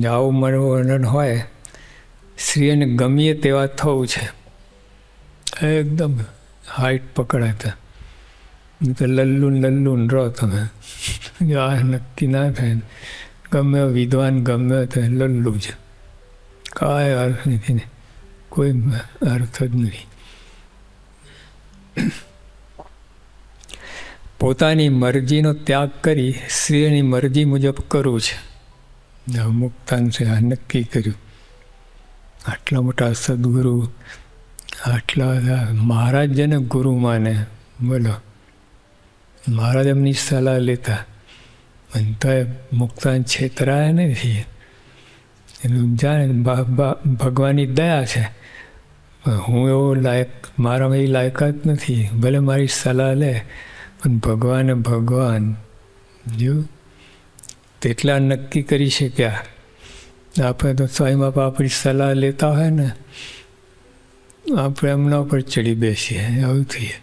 આવું મારું વર્ણન હોય, સ્ત્રીઓને ગમીએ તેવા થવું છે, એકદમ હાઈટ પકડાતા, તો લલ્લુન રહો તમે, આ નક્કી ના થાય. ગમે વિદ્વાન ગમે તો લલ્લુ છે, કાંઈ અર્થ નથી, કોઈ અર્થ જ નથી. પોતાની મરજીનો ત્યાગ કરી સ્ત્રીની મરજી મુજબ કરવું છે. મુક્તાંશે આ નક્કી કર્યું. આટલા મોટા સદગુરુ, આટલા મહારાજ જેને ગુરુ માને, બોલો, મહારાજ એમની સલાહ લેતા, અને તો મુક્તાન છેતરાયા નથી. એનું જાણે ભગવાનની દયા છે, હું એવો લાયક, મારામાં એ લાયકાત નથી, ભલે મારી સલાહ લે, પણ ભગવાન જો તેટલા નક્કી કરી શક્યા. આપણે તો સ્વયં બાપા આપણી સલાહ લેતા હોય ને, આપણે એમના ઉપર ચડી બેસીએ, આવું થઈએ.